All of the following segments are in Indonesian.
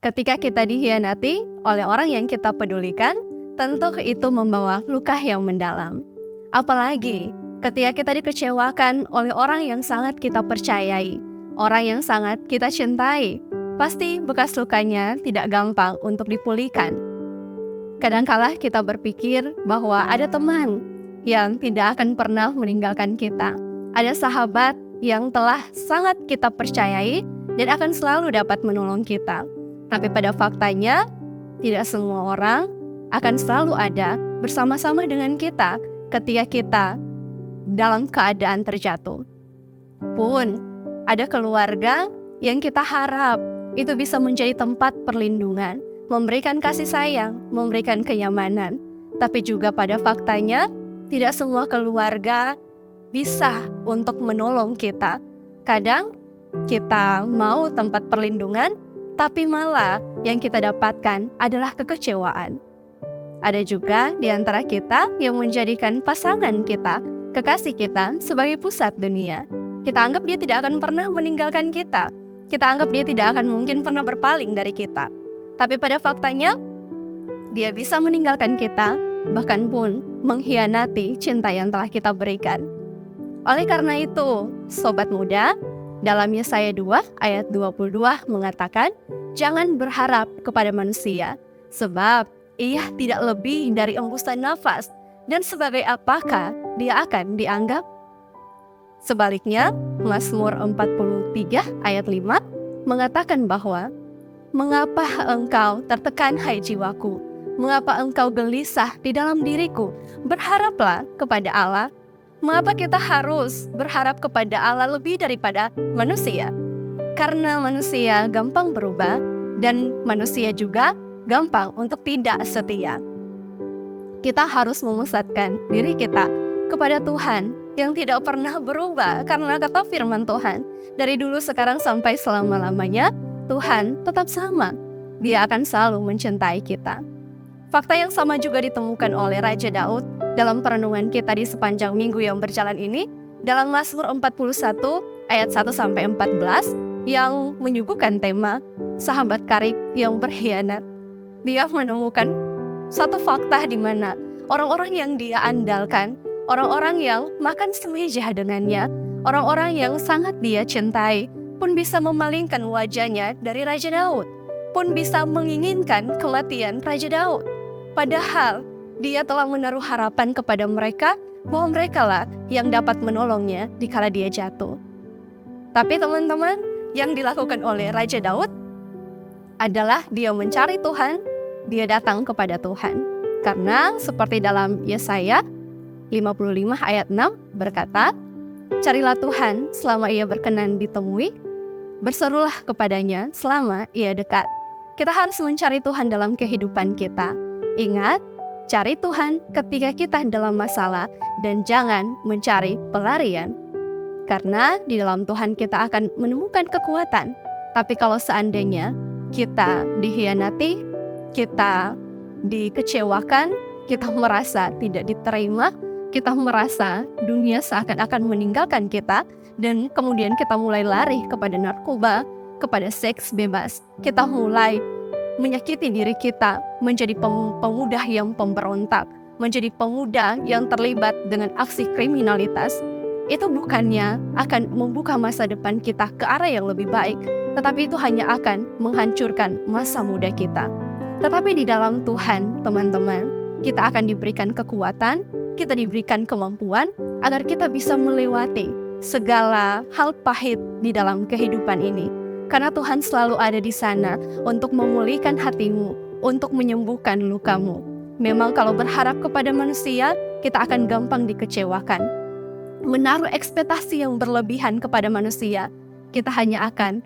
Ketika kita dikhianati oleh orang yang kita pedulikan, tentu itu membawa luka yang mendalam. Apalagi ketika kita dikecewakan oleh orang yang sangat kita percayai, orang yang sangat kita cintai, pasti bekas lukanya tidak gampang untuk dipulihkan. Kadangkala kita berpikir bahwa ada teman yang tidak akan pernah meninggalkan kita. Ada sahabat yang telah sangat kita percayai dan akan selalu dapat menolong kita. Tapi pada faktanya, tidak semua orang akan selalu ada bersama-sama dengan kita ketika kita dalam keadaan terjatuh. Pun, ada keluarga yang kita harap itu bisa menjadi tempat perlindungan, memberikan kasih sayang, memberikan kenyamanan. Tapi juga pada faktanya, tidak semua keluarga bisa untuk menolong kita. Kadang, kita mau tempat perlindungan, tapi malah yang kita dapatkan adalah kekecewaan. Ada juga di antara kita yang menjadikan pasangan kita, kekasih kita sebagai pusat dunia. Kita anggap dia tidak akan pernah meninggalkan kita. Kita anggap dia tidak akan mungkin pernah berpaling dari kita. Tapi pada faktanya, dia bisa meninggalkan kita, bahkan pun mengkhianati cinta yang telah kita berikan. Oleh karena itu, sobat muda, dalam Yesaya 2 ayat 22 mengatakan, jangan berharap kepada manusia, sebab ia tidak lebih dari embusan nafas, dan sebagai apakah dia akan dianggap? Sebaliknya, Mazmur 43 ayat 5 mengatakan bahwa, mengapa engkau tertekan hai jiwaku? Mengapa engkau gelisah di dalam diriku? Berharaplah kepada Allah. Mengapa kita harus berharap kepada Allah lebih daripada manusia? Karena manusia gampang berubah dan manusia juga gampang untuk tidak setia. Kita harus memusatkan diri kita kepada Tuhan yang tidak pernah berubah, karena kata firman Tuhan, dari dulu sekarang sampai selama-lamanya, Tuhan tetap sama. Dia akan selalu mencintai kita. Fakta yang sama juga ditemukan oleh Raja Daud dalam perenungan kita di sepanjang minggu yang berjalan ini, dalam Mazmur 41 ayat 1-14 yang menyuguhkan tema sahabat karib yang berkhianat. Dia menemukan satu fakta di mana orang-orang yang dia andalkan, orang-orang yang makan semeja dengannya, orang-orang yang sangat dia cintai, pun bisa memalingkan wajahnya dari Raja Daud, pun bisa menginginkan kematian Raja Daud. Padahal dia telah menaruh harapan kepada mereka bahwa merekalah yang dapat menolongnya dikala dia jatuh. Tapi teman-teman, yang dilakukan oleh Raja Daud adalah dia mencari Tuhan, dia datang kepada Tuhan. Karena seperti dalam Yesaya 55 ayat 6 berkata, carilah Tuhan selama ia berkenan ditemui, berserulah kepadanya selama ia dekat. Kita harus mencari Tuhan dalam kehidupan kita. Ingat, cari Tuhan ketika kita dalam masalah dan jangan mencari pelarian. Karena di dalam Tuhan kita akan menemukan kekuatan. Tapi kalau seandainya kita dikhianati, kita dikecewakan, kita merasa tidak diterima, kita merasa dunia seakan-akan meninggalkan kita, dan kemudian kita mulai lari kepada narkoba, kepada seks bebas. Kita mulai menyakiti diri kita, menjadi pemuda yang pemberontak, menjadi pemuda yang terlibat dengan aksi kriminalitas. Itu bukannya akan membuka masa depan kita ke arah yang lebih baik, tetapi itu hanya akan menghancurkan masa muda kita. Tetapi di dalam Tuhan, teman-teman, kita akan diberikan kekuatan, kita diberikan kemampuan agar kita bisa melewati segala hal pahit di dalam kehidupan ini. Karena Tuhan selalu ada di sana untuk memulihkan hatimu, untuk menyembuhkan lukamu. Memang kalau berharap kepada manusia, kita akan gampang dikecewakan. Menaruh ekspektasi yang berlebihan kepada manusia, kita hanya akan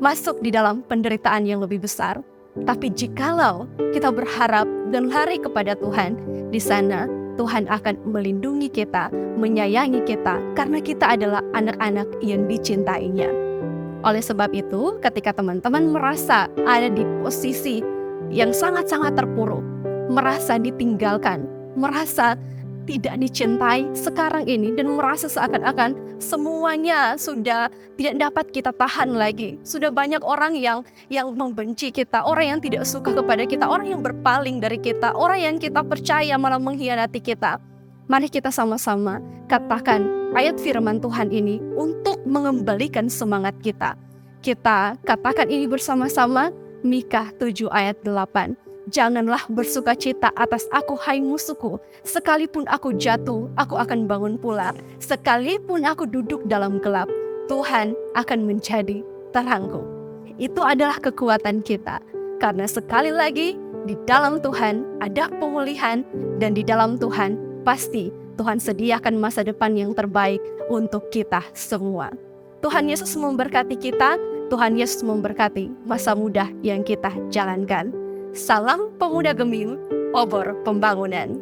masuk di dalam penderitaan yang lebih besar. Tapi jikalau kita berharap dan lari kepada Tuhan, di sana Tuhan akan melindungi kita, menyayangi kita, karena kita adalah anak-anak yang dicintainya. Oleh sebab itu, ketika teman-teman merasa ada di posisi yang sangat-sangat terpuruk, merasa ditinggalkan, merasa tidak dicintai sekarang ini dan merasa seakan-akan semuanya sudah tidak dapat kita tahan lagi. Sudah banyak orang yang membenci kita, orang yang tidak suka kepada kita, orang yang berpaling dari kita, orang yang kita percaya malah mengkhianati kita. Mari kita sama-sama katakan ayat firman Tuhan ini untuk mengembalikan semangat kita. Kita katakan ini bersama-sama, Mikha 7 ayat 8. Janganlah bersukacita atas aku, hai musuhku. Sekalipun aku jatuh, aku akan bangun pula. Sekalipun aku duduk dalam gelap, Tuhan akan menjadi terangku. Itu adalah kekuatan kita. Karena sekali lagi, di dalam Tuhan ada pemulihan, dan di dalam Tuhan pasti Tuhan sediakan masa depan yang terbaik untuk kita semua. Tuhan Yesus memberkati kita, Tuhan Yesus memberkati masa muda yang kita jalankan. Salam pemuda gemim, obor pembangunan.